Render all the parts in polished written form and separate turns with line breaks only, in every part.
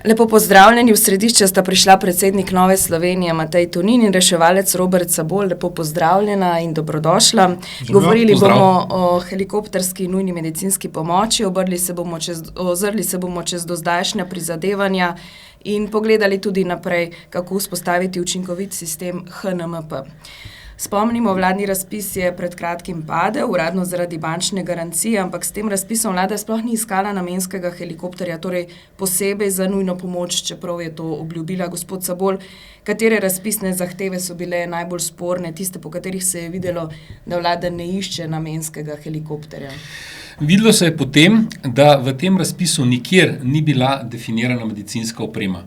Lepo pozdravljeni, v središče sta prišla predsednik Nove Slovenije Matej Tonin in reševalec Robert Sabol. Lepo pozdravljena in dobrodošla. Govorili bomo o helikopterski nujni medicinski pomoči, ozrli se bomo čez dozdajšnja prizadevanja in pogledali tudi naprej, kako vzpostaviti učinkovit sistem HNMP. Spomnimo, vladni razpis je pred kratkim padel, uradno zaradi bančne garancije, ampak s tem razpisom vlada sploh ni iskala namenskega helikopterja, torej posebej za nujno pomoč, čeprav je to obljubila. Gospod Sabol, katere razpisne zahteve so bile najbolj sporne, tiste, po katerih se je videlo, da vlada ne išče namenskega helikopterja?
Videlo se je potem, da v tem razpisu nikjer ni bila definirana medicinska oprema.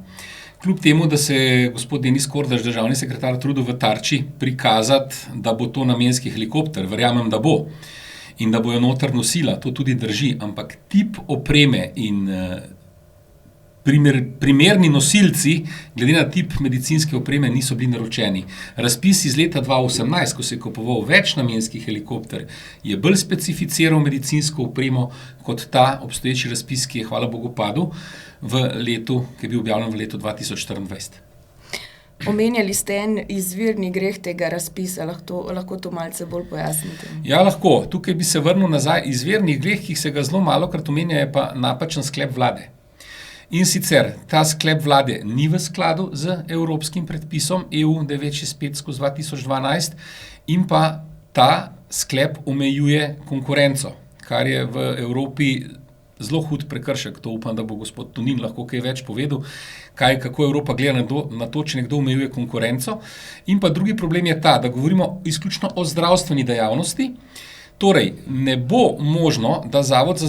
Kljub temu, da se je gospod Denis Kordaš, državni sekretar, trudil v Tarči prikazati, da bo to namenski helikopter, verjamem, da bo, in da bojo noter nosila, to tudi drži, ampak tip opreme in primerni nosilci, glede na tip medicinske opreme, niso bili naročeni. Razpis iz leta 2018, ko se je kupoval večnamenski helikopter, je bolj specificiral medicinsko opremo kot ta obstoječi razpis, ki je, hvala Bogu, padel v letu, ki je bil objavljen v letu 2024.
Omenjali ste en izvirni greh tega razpisa, lahko to malce bolj pojasnite?
Ja, lahko. Tukaj bi se vrnil nazaj. Izvirni greh, ki se ga zelo malokrat omenja, je pa napačen sklep vlade. In sicer, ta sklep vlade ni v skladu z evropskim predpisom EU 965/2012 in pa ta sklep omejuje konkurenco, kar je v Evropi zelo hud prekršek. To upam, da bo gospod Tonin lahko kaj več povedal, kako Evropa gleda na to, če nekdo omejuje konkurenco. In pa drugi problem je ta, da govorimo izključno o zdravstveni dejavnosti. Torej, ne bo možno, da Zavod za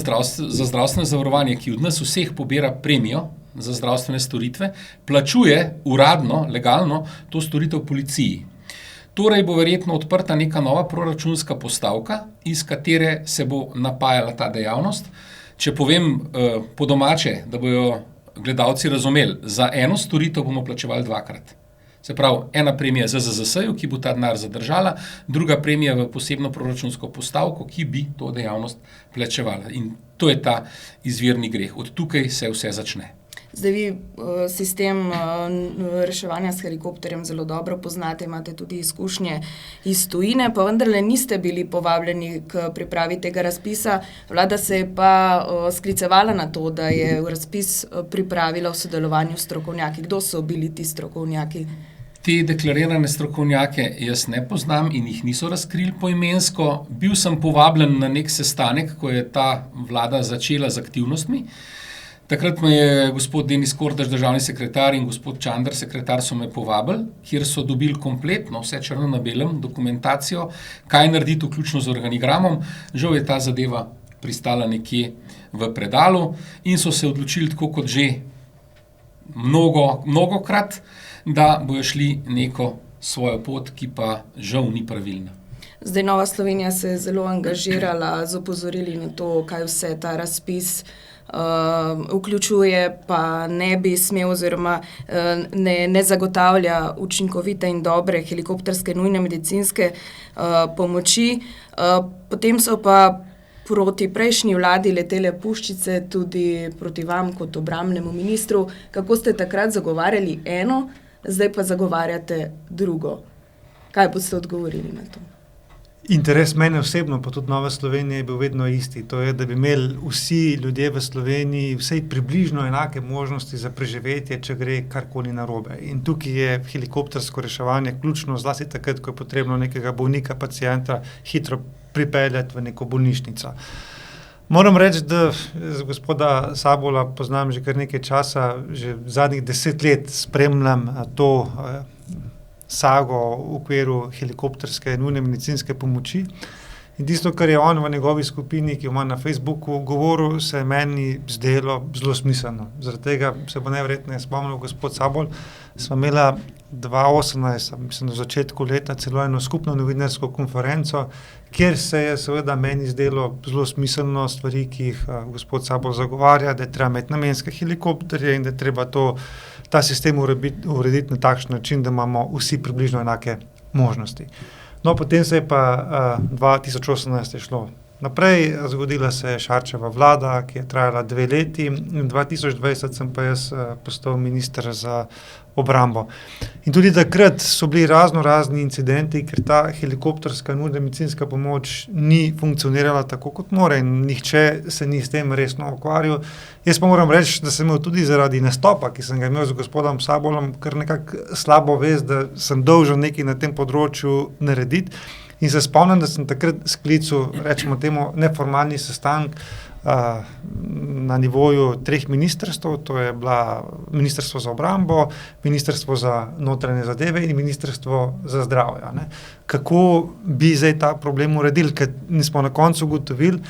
zdravstveno zavarovanje, ki od nas vseh pobira premijo za zdravstvene storitve, plačuje uradno, legalno to storitev policiji. Torej bo verjetno odprta neka nova proračunska postavka, iz katere se bo napajala ta dejavnost. Če povem po domače, da bojo gledalci razumeli, za eno storitev bomo plačevali dvakrat. Se pravi, ena premija ZZZS-ju, ki bo ta denar zadržala, druga premija v posebno proračunsko postavko, ki bi to dejavnost plačevala. In to je ta izvirni greh. Od tukaj se vse začne.
Zdaj vi sistem reševanja s helikopterjem zelo dobro poznate, imate tudi izkušnje iz tujine, pa vendarle niste bili povabljeni k pripravi tega razpisa. Vlada se je pa sklicevala na to, da je razpis pripravila v sodelovanju s strokovnjaki. Kdo so bili ti strokovnjaki?
Te deklarirane strokovnjake jaz ne poznam in jih niso razkrili poimensko. Bil sem povabljen na nek sestanek, ko je ta vlada začela z aktivnostmi. Takrat me je gospod Denis Kordaš, državni sekretar, in gospod Čander, sekretar, so me povabili, kjer so dobili kompletno, vse črno na belem, dokumentacijo, kaj narediti, vključno z organigramom. Žal je ta zadeva pristala nekje v predalu in so se odločili, tako kot že mnogokrat, da bojo šli neko svojo pot, ki pa žal ni pravilna.
Zdaj, Nova Slovenija se je zelo angažirala z opozorili na to, kaj vse ta razpis vključuje, pa ne bi smel oziroma ne zagotavlja učinkovite in dobre helikopterske nujne medicinske pomoči. Potem so pa proti prejšnji vladi letele puščice tudi proti vam kot obrambnemu ministru. Kako ste takrat zagovarjali eno, zdaj pa zagovarjate drugo? Kaj boste odgovorili na to?
Interes mene osebno, pa tudi Nove Slovenije, je bil vedno isti. To je, da bi imeli vsi ljudje v Sloveniji vsej približno enake možnosti za preživetje, če gre karkoli narobe. In tukaj je helikoptersko reševanje ključno, zlasti takrat, ko je potrebno nekega bolnika, pacienta hitro pripeljati v neko bolnišnico. Moram reči, da gospoda Sabola poznam že kar nekaj časa, že zadnjih 10 let spremljam to sago v okviru helikopterske nujne medicinske pomoči. In tisto, kar je on v njegovi skupini, ki jo ima na Facebooku, govoril, se je meni zdelo zelo smiselno. Zaradi tega se bo najverjetneje spomnil gospod Sabol. Sva imela 2018, mislim, v začetku leta, celo eno skupno novinarsko konferenco, kjer se je seveda meni zdelo zelo smiselno stvari, ki jih gospod Sabol zagovarja, da je treba imeti namenske helikopterje in da je treba ta sistem urediti na takšen način, da imamo vsi približno enake možnosti. No, potem se je pa 2018 šlo Naprej zgodila se je Šarčeva vlada, ki je trajala 2 leti. In 2020 sem pa jaz postal minister za obrambo. In tudi takrat so bili razni incidenti, ker ta helikopterska nujna medicinska pomoč ni funkcionirala tako, kot mora, in nihče se ni s tem resno ukvarjal. Jaz pa moram reči, da sem imel tudi zaradi nastopa, ki sem ga imel z gospodom Sabolom, kar nekako slabo vest, da sem dolžen nekaj na tem področju narediti. In se spomnim, da sem takrat sklical, rečemo temu, neformalni sestanek na nivoju 3 ministrstv, to je bila Ministrstvo za obrambo, Ministrstvo za notranje zadeve in Ministrstvo za zdravje. Ne. Kako bi zdaj ta problem uredili, ker smo na koncu ugotovili,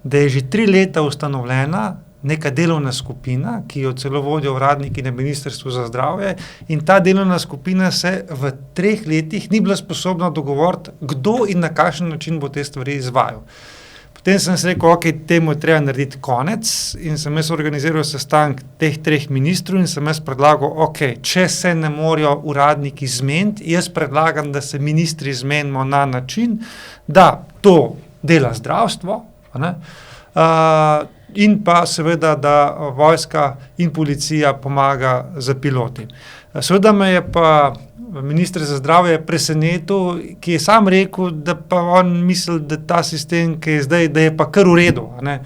da je že 3 leta ustanovljena neka delovna skupina, ki jo celo vodijo uradniki na Ministrstvu za zdravje, in ta delovna skupina se v 3 letih ni bila sposobna dogovoriti, kdo in na kakšen način bo te stvari izvajal. Potem sem se rekel, ok, temu je treba narediti konec, in sem jaz organiziral sestanek teh 3 ministrov in sem jaz predlagal, ok, če se ne morajo uradniki zmeniti, jaz predlagam, da se ministri zmenimo na način, da to dela zdravstvo, ne, in pa seveda, da vojska in policija pomaga za piloti. Seveda me je pa minister za zdravje presenetil, ki je sam rekel, da pa on misli, da ta sistem, ki je zdaj, da je pa kar v redu. Ne.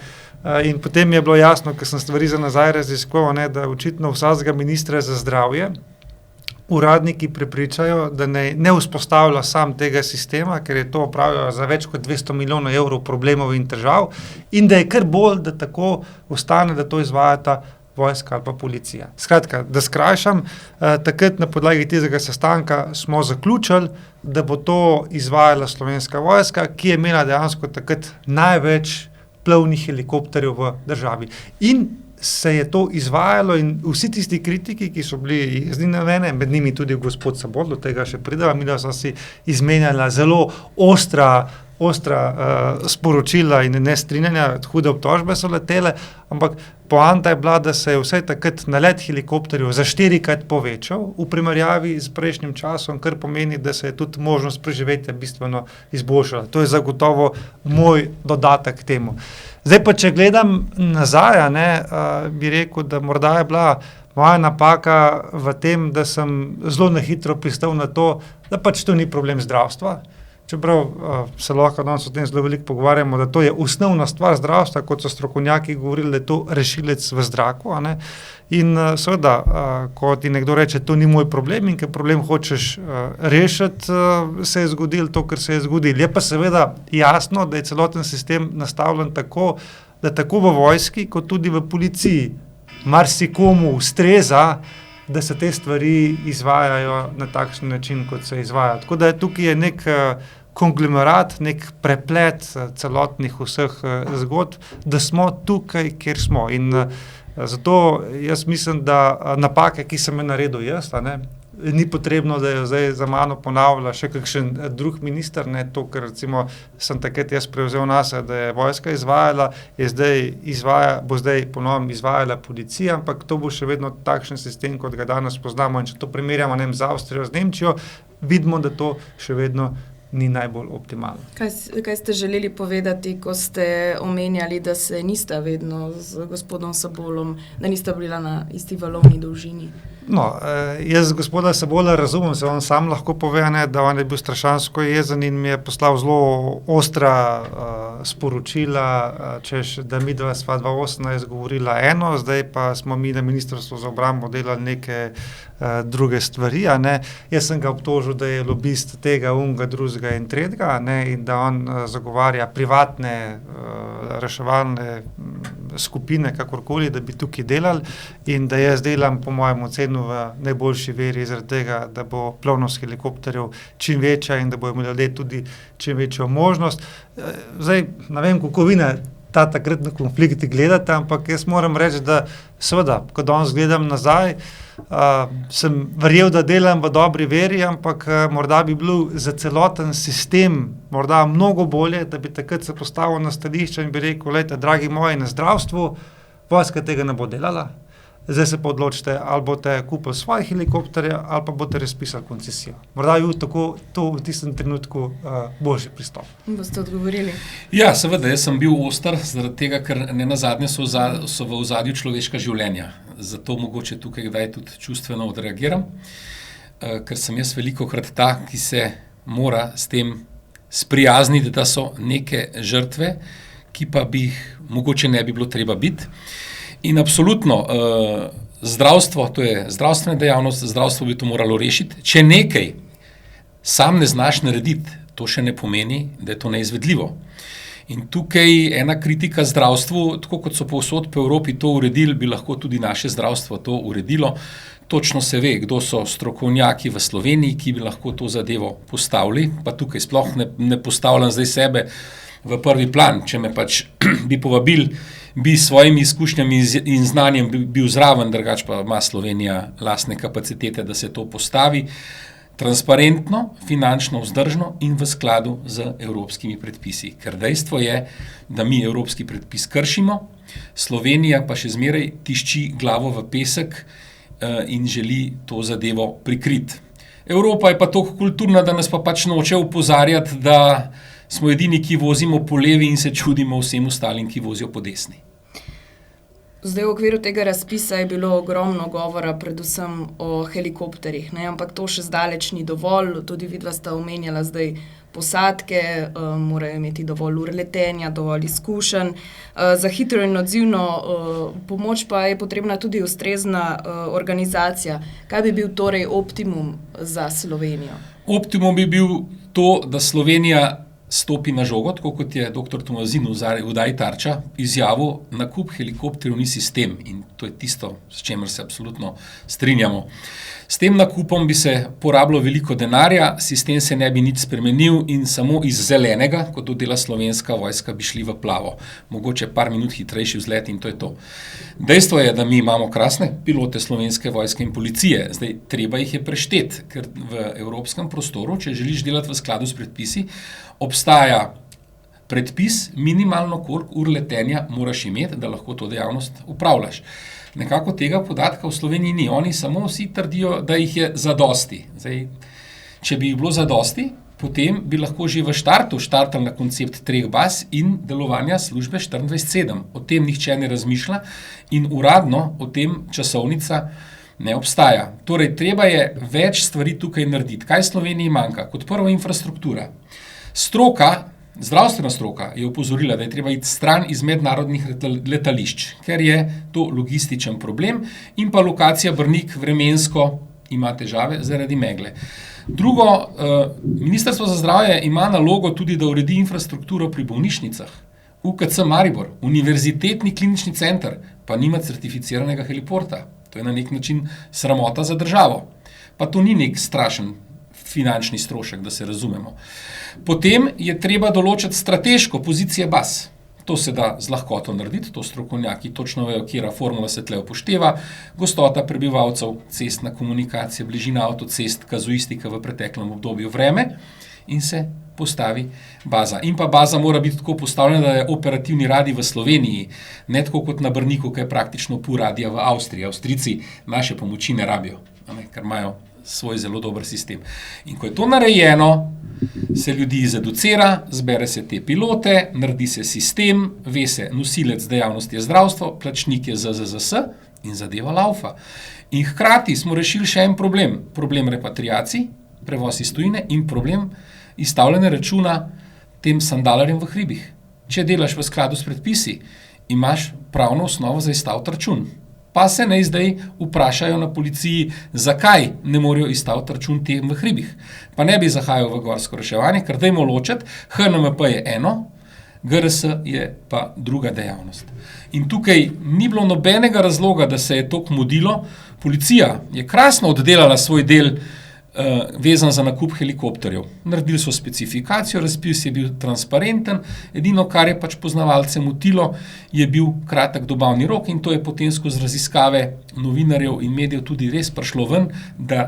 In potem je bilo jasno, ker sem stvari za nazaj raziskoval, da očitno vsakega ministra za zdravje uradniki prepričajo, da ne vzpostavlja sam tega sistema, ker je to opravljalo za več kot 200 milijonov evrov problemov in težav, in da je kar bolj, da tako ostane, da to izvajata vojska ali pa policija. Skratka, da skrajšam, takrat na podlagi tega sestanka smo zaključili, da bo to izvajala Slovenska vojska, ki je imela dejansko takrat največ plovnih helikopterjev v državi. In se je to izvajalo in vsi tisti kritiki, ki so bili jezni na mene, med njimi tudi gospod Sabol, do tega še prideva, mi da so si izmenjala zelo ostra sporočila in nestrinjanja, hude obtožbe so letele, ampak poanta je bila, da se je vsaj takrat nalet helikopterjev za 4-krat povečal v primerjavi z prejšnjim časom, kar pomeni, da se je tudi možnost preživetja bistveno izboljšala. To je zagotovo moj dodatek k temu. Zdaj pa, če gledam nazaj, bi rekel, da morda je bila moja napaka v tem, da sem zelo na hitro pristal na to, da pač to ni problem zdravstva. Čeprav se lahko danes o tem zelo veliko pogovarjamo, da to je osnovna stvar zdravstva, kot so strokovnjaki govorili, da je to rešilec v zraku. In seveda, ko ti nekdo reče, to ni moj problem in ker problem hočeš rešiti, se je zgodilo to, kar se je zgodilo. Je pa seveda jasno, da je celoten sistem nastavljen tako, da tako v vojski, kot tudi v policiji marsikomu ustreza, da se te stvari izvajajo na takšen način, kot se izvajajo. Tako da tukaj je nek konglomerat, nek preplet celotnih vseh zgodb, da smo tukaj, kjer smo. In zato jaz mislim, da napake, ki sem je naredil jaz, ni potrebno, da jo zdaj za mano ponavlja še kakšen drug minister, to, ker recimo sem takrat jaz prevzel nase, da je vojska izvajala, bo zdaj ponovno izvajala policija, ampak to bo še vedno takšen sistem, kot ga danes poznamo, in če to primerjamo z Avstrijo, z Nemčijo, vidimo, da to še vedno ni najbolj optimalno.
Kaj ste želeli povedati, ko ste omenjali, da se nista vedno z gospodom Sabolom, da nista bila na isti valovni dolžini?
No, jaz gospoda Sabola razumem, se on sam lahko pove, da on je bil strašansko jezen in mi je poslal zelo ostra sporočila, češ, da mi dva sva 2018 govorila eno, zdaj pa smo mi na Ministrstvu za obrambo delali neke druge stvari. Jaz sem ga obtožil, da je lobist tega, unga, drugega in tretjega, in da on zagovarja privatne reševalne skupine, kakorkoli, da bi tukaj delali, in da jaz delam po mojem ocenu v najboljši veri zaradi tega, da bo plovnost helikopterjev čim večja in da bojo imeli ljudje tudi čim večjo možnost. Zdaj, ne vem, kako vi na ta takratni konflikt gledate, ampak jaz moram reči, da seveda, ko danes gledam nazaj, sem verjel, da delam v dobri veri, ampak morda bi bil za celoten sistem morda mnogo bolje, da bi takrat se postavil na stališče in bi rekel, dragi moji, na zdravstvu, vojska tega ne bo delala, zdaj se pa odločite, ali boste kupili svoje helikopterje, ali pa boste razpisali koncesijo. Morda je to v tistem trenutku božji pristop.
Boste odgovorili?
Ja, seveda, jaz sem bil oster, zaradi tega, ker ne nazadnje so v ozadju človeška življenja. Zato mogoče tukaj kdaj tudi čustveno odreagiram, ker sem jaz velikokrat ta, ki se mora s tem sprijazniti, da so neke žrtve, ki pa bi jih mogoče ne bi bilo treba biti. In absolutno, zdravstvo, to je zdravstvena dejavnost, zdravstvo bi to moralo rešiti. Če nekaj sam ne znaš narediti, to še ne pomeni, da je to neizvedljivo. In tukaj ena kritika zdravstvu, tako kot so povsod po Evropi to uredili, bi lahko tudi naše zdravstvo to uredilo. Točno se ve, kdo so strokovnjaki v Sloveniji, ki bi lahko to zadevo postavili, pa tukaj sploh ne postavljam zdaj sebe v prvi plan. Če me pač bi povabili, bi s svojimi izkušnjami in znanjem bil zraven, drugače pa ima Slovenija lastne kapacitete, da se to postavi transparentno, finančno vzdržno in v skladu z evropskimi predpisi. Ker dejstvo je, da mi evropski predpis kršimo, Slovenija pa še zmeraj tišči glavo v pesek in želi to zadevo prikriti. Evropa je pa toliko kulturna, da nas pa pač noče opozarjati, da smo edini, ki vozimo po levi in se čudimo vsem ostalim, ki vozijo po desni.
Zdaj v okviru tega razpisa je bilo ogromno govora predvsem o helikopterjih, ne? Ampak to še zdaleč ni dovolj, tudi vidva sta omenjala zdaj posadke, morajo imeti dovolj ur letenja, dovolj izkušenj. Za hitro in odzivno pomoč pa je potrebna tudi ustrezna organizacija. Kaj bi bil torej optimum za Slovenijo?
Optimum bi bil to, da Slovenija stopi na žogo, tako kot je dr. Tomazin v oddaji Tarča izjavil, nakup helikopterjev ni sistem in to je tisto, s čemer se absolutno strinjamo. S tem nakupom bi se porabilo veliko denarja, sistem se ne bi nič spremenil in samo iz zelenega, kot to dela Slovenska vojska, bi šli v plavo. Mogoče par minut hitrejši vzlet in to je to. Dejstvo je, da mi imamo krasne pilote Slovenske vojske in policije. Zdaj, treba jih je prešteti, ker v evropskem prostoru, če želiš delati v skladu s predpisi, obstaja predpis, minimalno koliko ur letenja moraš imeti, da lahko to dejavnost upravljaš. Nekako tega podatka v Sloveniji ni. Oni samo vsi trdijo, da jih je zadosti. Zdaj, če bi jih bilo zadosti, potem bi lahko že v štartu štartali na koncept 3 baz in delovanja službe 24/7. O tem nihče ne razmišlja in uradno o tem časovnica ne obstaja. Torej, treba je več stvari tukaj narediti. Kaj Sloveniji manjka? Kot prvo infrastruktura. Zdravstvena stroka je opozorila, da je treba iti stran iz mednarodnih letališč, ker je to logističen problem in pa lokacija Brnik vremensko ima težave zaradi megle. Drugo, Ministrstvo za zdravje ima nalogo tudi, da uredi infrastrukturo pri bolnišnicah. UKC Maribor, Univerzitetni klinični center, pa nima certificiranega heliporta. To je na nek način sramota za državo. Pa to ni nek strašen finančni strošek, da se razumemo. Potem je treba določiti strateško pozicijo baz. To se da z lahkoto narediti, to strokovnjaki točno vejo, katera formula se tle upošteva, gostota prebivalcev, cestna komunikacija, bližina avtocest, kazuistika v preteklem obdobju, vreme in se postavi baza. In pa baza mora biti tako postavljena, da je operativni radij v Sloveniji, ne tako kot na Brniku, ki je praktično pol radija v Avstriji. Avstrijci naše pomoči ne rabijo, ker imajo svoj zelo dober sistem. In ko je to narejeno, se ljudi zaducira, zbere se te pilote, naredi se sistem, ve se, nosilec dejavnosti je zdravstvo, plačnik je ZZZS in zadeva laufa. In hkrati smo rešili še en problem. Problem repatriacij, prevoz iz tujine in problem izstavljanja računa tem sandalarjem v hribih. Če delaš v skladu s predpisi, imaš pravno osnovo za izstaviti račun. Pa se ne zdaj vprašajo na policiji, zakaj ne morejo izstaviti račun tem v hribih. Pa ne bi zahajal v gorsko reševanje, ker dajmo ločiti, HNMP je eno, GRS je pa druga dejavnost. In tukaj ni bilo nobenega razloga, da se je to mudilo. Policija je krasno oddelala svoj del vezan za nakup helikopterjev. Naredili so specifikacijo, razpis je bil transparenten, edino, kar je pač poznavalce motilo, je bil kratek dobavni rok in to je potem skozi raziskave novinarjev in medijev tudi res prišlo ven, da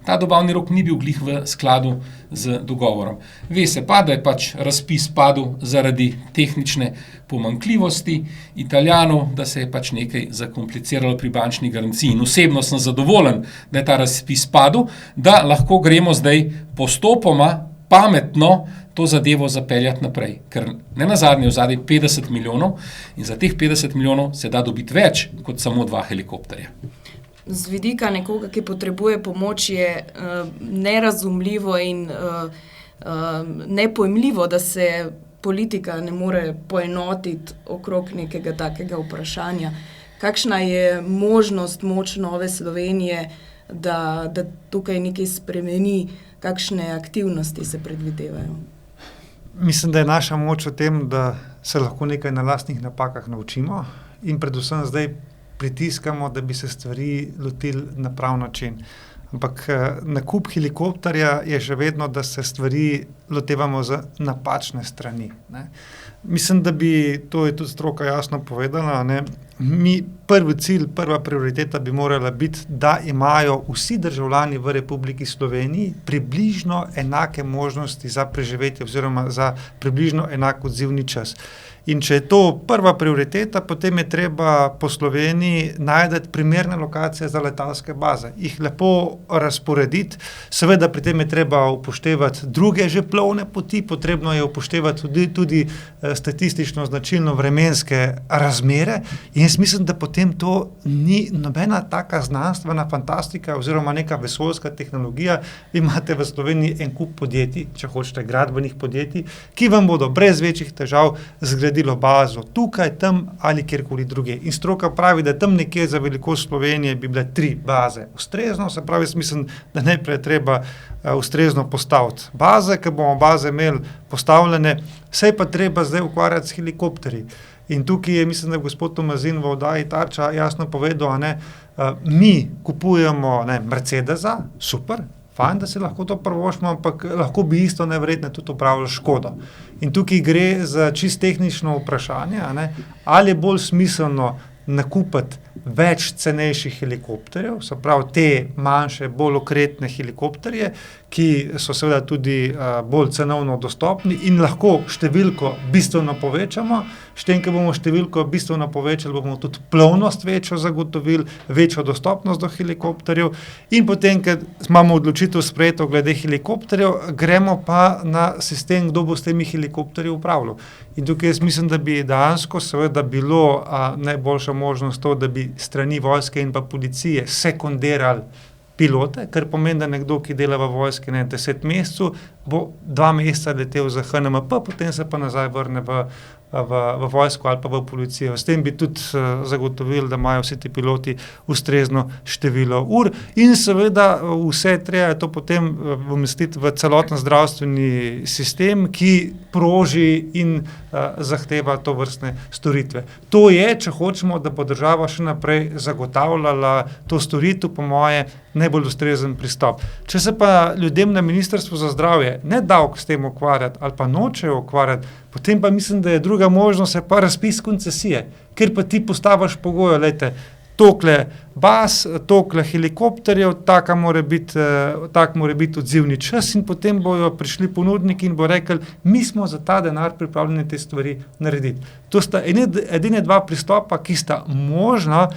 ta dobavni rok ni bil glih v skladu z dogovorom. Ve se pa, da je pač razpis padel zaradi tehnične pomanjkljivosti Italijanov, da se je pač nekaj zakompliciralo pri bančni garanciji. In osebno sem zadovoljen, da je ta razpis padel, da lahko gremo zdaj postopoma, pametno to zadevo zapeljati naprej. Ker ne nazadnje v zadnji 50 milijonov in za teh 50 milijonov se da dobiti več kot samo 2 helikopterja.
Z vidika nekoga, ki potrebuje pomoč, je nerazumljivo in nepojmljivo, da se politika ne more poenotiti okrog nekega takega vprašanja. Kakšna je možnost, moč Nove Slovenije, da tukaj nekaj spremeni, kakšne aktivnosti se predvidevajo?
Mislim, da je naša moč v tem, da se lahko nekaj na lastnih napakah naučimo in predvsem zdaj pritiskamo, da bi se stvari lotili na prav način. Ampak nakup helikopterja je že vedno, da se stvari lotevamo z napačne strani. Ne. Mislim, da bi, to je tudi stroka jasno povedala, ne, mi prvi cilj, prva prioriteta bi morala biti, da imajo vsi državljani v Republiki Sloveniji približno enake možnosti za preživetje oziroma za približno enak odzivni čas. In če je to prva prioriteta, potem je treba po Sloveniji najti primerne lokacije za letalske baze, jih lepo razporediti, seveda pri tem je treba upoštevati druge že plovne poti, potrebno je upoštevati tudi statistično značilno vremenske razmere in jaz mislim, da potem to ni nobena taka znanstvena fantastika oziroma neka vesoljska tehnologija. Vi imate v Sloveniji en kup podjetij, če hočete gradbenih podjetij, ki vam bodo brez večjih težav zgradilo bazo tukaj, tam ali kjerkoli druge. In stroka pravi, da tam nekje za velikost Slovenije bi bile 3 baze ustrezno, se pravi, jaz mislim, da najprej treba ustrezno postaviti baze, ker bomo baze imeli postavljene, se je pa treba zdaj ukvarjati s helikopterji. In tukaj je, mislim, da gospod Tomazin v oddaji Tarča jasno povedal, mi kupujemo Mercedesa, super, fajn, da si lahko to privoščimo, ampak lahko bi isto neverjetno tudi upravljali škodo. In tukaj gre za čisto tehnično vprašanje, ali je bolj smiselno nakupiti več cenejših helikopterjev, se pravi te manjše, bolj okretne helikopterje, ki so seveda tudi bolj cenovno dostopni in lahko številko bistveno povečamo. S tem, ko bomo številko bistveno povečali, bomo tudi plovnost večjo zagotovili, večjo dostopnost do helikopterjev in potem, ker imamo odločitev sprejeto glede helikopterjev, gremo pa na sistem, kdo bo s temi helikopterji upravljal. In tukaj jaz mislim, da bi dejansko seveda bilo najboljša možnost to, da bi strani vojske in pa policije sekundirali pilote, kar pomeni, da nekdo, ki dela v vojski 10 mesecev, bo 2 meseca letel za HNMP, potem se pa nazaj vrne v vojsko ali pa v policijo. S tem bi tudi zagotovili, da imajo vsi ti piloti ustrezno število ur in seveda vse treba to potem umestiti v celoten zdravstveni sistem, ki proži in zahteva to vrstne storitve. To je, če hočemo, da bo država še naprej zagotavljala to storitev, po moje najbolj ustrezen pristop. Če se pa ljudem na Ministrstvu za zdravje ne dolgo s tem ukvarjati ali pa nočejo ukvarjati, potem pa mislim, da je druga možnost, je pa razpis koncesije, ker pa ti postaviš pogoje, lejte, tokle baz, tokle helikopterjev, tak mora biti odzivni čas in potem bojo prišli ponudniki in bo rekel, mi smo za ta denar pripravljeni te stvari narediti. To sta edine 2 pristopa, ki sta možna,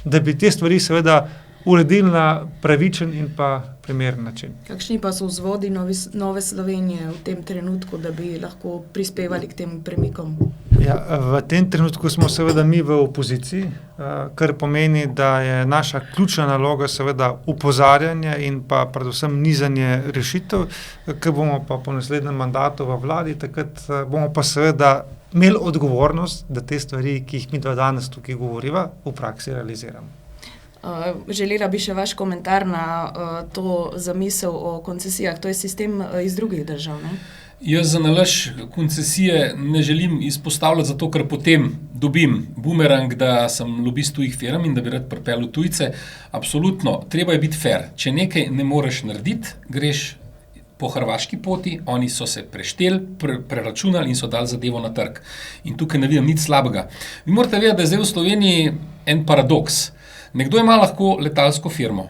da bi te stvari seveda uredili na pravičen in pa primeren način.
Kakšni pa so vzvodi Nove Slovenije v tem trenutku, da bi lahko prispevali k tem premikom?
Ja, v tem trenutku smo seveda mi v opoziciji, kar pomeni, da je naša ključna naloga seveda upozarjanje in pa predvsem nizanje rešitev, ker bomo pa po naslednjem mandatu v vladi, takrat bomo pa seveda imeli odgovornost, da te stvari, ki jih mi danes tukaj govoriva, v praksi realiziramo.
Želela bi še vaš komentar na to zamisel o koncesijah. To je sistem iz drugih držav, ne?
Jaz za nalaž koncesije ne želim izpostavljati zato, ker potem dobim bumerang, da sem lobist tujih firm in da bi rad pripeljal tujce. Absolutno, treba je biti fair. Če nekaj ne moreš narediti, greš po hrvaški poti, oni so se prešteli, preračunali in so dali zadevo na trg. In tukaj ne vidim nič slabega. Vi morate vedeti, da je zdaj v Sloveniji en paradoks. Nekdo ima lahko letalsko firmo,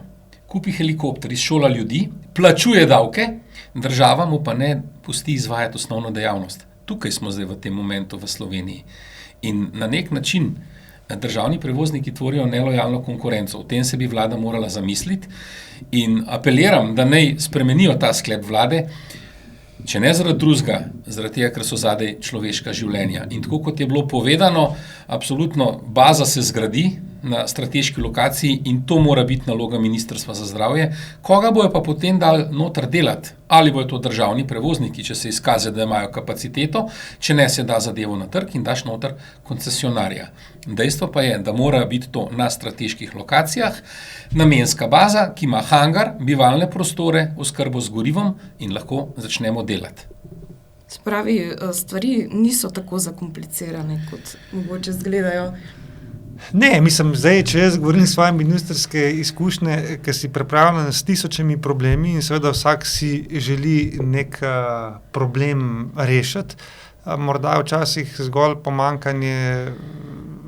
kupi helikopter, izšola ljudi, plačuje davke, država mu pa ne pusti izvajati osnovno dejavnost. Tukaj smo zdaj v tem momentu v Sloveniji. In na nek način državni prevozniki tvorijo nelojalno konkurenco. O tem se bi vlada morala zamisliti in apeliram, da naj spremenijo ta sklep vlade, če ne zaradi drugega, zaradi tega, ker so zadaj človeška življenja. In tako kot je bilo povedano, absolutno baza se zgradi na strateški lokaciji in to mora biti naloga Ministrstva za zdravje. Koga bojo pa potem dali noter delati? Ali bojo to državni prevozniki, če se izkaže, da imajo kapaciteto, če ne se da zadevo na trg in daš noter koncesionarja. Dejstvo pa je, da mora biti to na strateških lokacijah, namenska baza, ki ima hangar, bivalne prostore, oskrbo z gorivom in lahko začnemo delati.
Spravi, stvari niso tako zakomplicirane, kot mogoče izgledajo.
Ne, mislim, zdaj, če jaz govorim svoje ministrske izkušnje, ki si pripravljen s tisočimi problemi in seveda vsak si želi nek problem rešiti, morda včasih zgolj pomanjkanje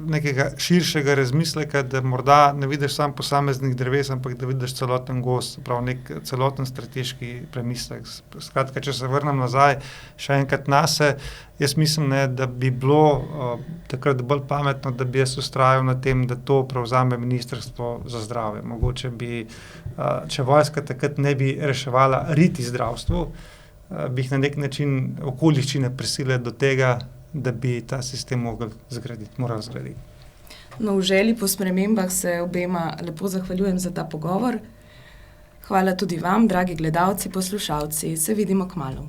nekega širšega razmisleka, da morda ne vidiš samo posameznih dreves, ampak da vidiš celoten gozd, prav nek celoten strateški premislek. Skratka, če se vrnem nazaj še enkrat nase, jaz mislim, da bi bilo takrat bolj pametno, da bi jaz vztrajal na tem, da to prevzame Ministrstvo za zdravje. Mogoče bi, če vojska takrat ne bi reševala riti zdravstvu, bi jih na nek način okoliščine prisilile do tega, da bi ta sistem moral zgraditi.
No, v želji po spremembah se obema lepo zahvaljujem za ta pogovor. Hvala tudi vam, dragi gledalci, poslušalci. Se vidimo kmalu.